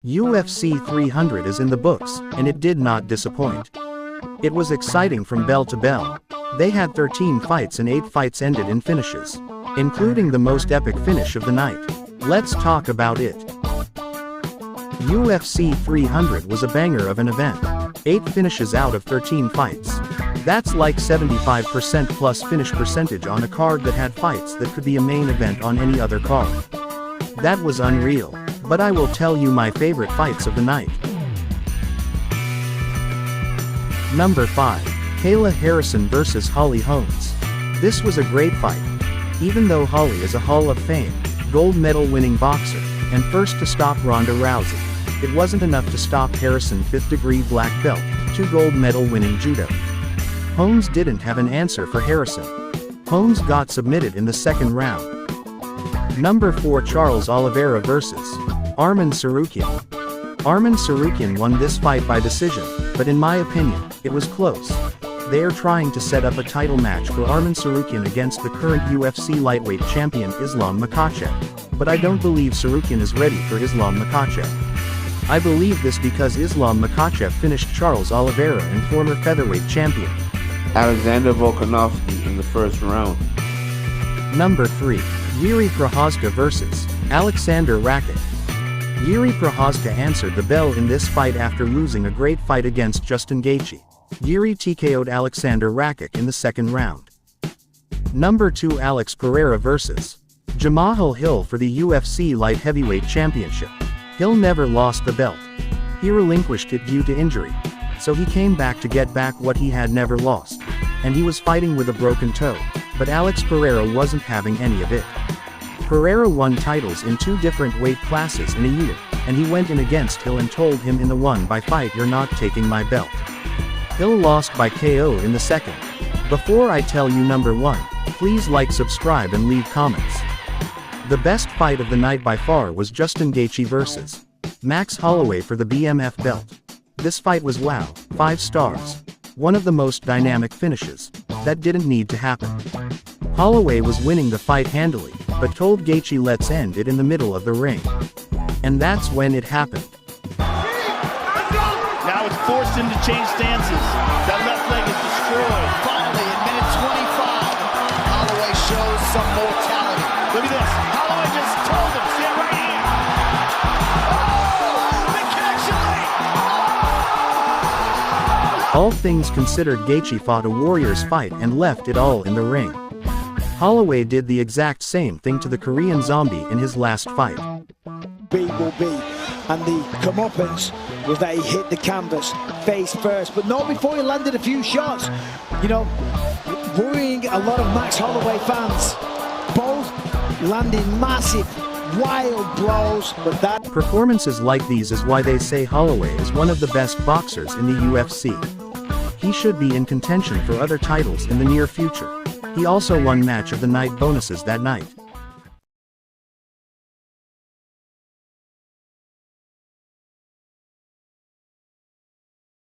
UFC 300 is in the books, and it did not disappoint. It was exciting from bell to bell. They had 13 fights and 8 fights ended in finishes, including the most epic finish of the night. Let's talk about it. UFC 300 was a banger of an event. 8 finishes out of 13 fights. That's like 75% plus finish percentage on a card that had fights that could be a main event on any other card. That was unreal. But I will tell you my favorite fights of the night. Number 5. Kayla Harrison vs Holly Holmes. This was a great fight. Even though Holly is a Hall of Fame, gold medal winning boxer, and first to stop Ronda Rousey, it wasn't enough to stop Harrison 5th degree black belt, 2 gold medal winning judo. Holmes didn't have an answer for Harrison. Holmes got submitted in the second round. Number 4. Charles Oliveira vs Arman Tsarukyan. Arman Tsarukyan won this fight by decision, but in my opinion, it was close. They are trying to set up a title match for Arman Tsarukyan against the current UFC lightweight champion Islam Makhachev, but I don't believe Tsarukyan is ready for Islam Makhachev. I believe this because Islam Makhachev finished Charles Oliveira and former featherweight champion Alexander Volkanovski in the first round. Number 3. Jiří Procházka vs Alexander Rakic. Jiří Procházka answered the bell in this fight after losing a great fight against Justin Gaethje. Jiří TKO'd Alexander Rakic in the second round. Number 2. Alex Pereira vs Jamahal Hill for the UFC Light Heavyweight Championship. Hill never lost the belt. He relinquished it due to injury, so he came back to get back what he had never lost. And he was fighting with a broken toe, but Alex Pereira wasn't having any of it. Pereira won titles in 2 different weight classes in a year, and he went in against Hill and told him in the one by fight, "You're not taking my belt." Hill lost by KO in the second. Before I tell you number 1, please like, subscribe and leave comments. The best fight of the night by far was Justin Gaethje vs Max Holloway for the BMF belt. This fight was wow, 5 stars. One of the most dynamic finishes. That didn't need to happen. Holloway was winning the fight handily, but told Gaethje let's end it in the middle of the ring. And that's when it happened. Now it's forced him to change stances. That left leg is destroyed. Finally, in minute 25, Holloway shows some mortality. Look at this. Holloway just told him, stand right here. Oh, the connection. All things considered, Gaethje fought a warrior's fight and left it all in the ring. Holloway did the exact same thing to the Korean Zombie in his last fight. Will be, and the comeuppance was that he hit the canvas face first, but not before he landed a few shots. You know, worrying a lot of Max Holloway fans. Both landing massive, wild blows, but that performances like these is why they say Holloway is one of the best boxers in the UFC. He should be in contention for other titles in the near future. He also won match of the night bonuses that night.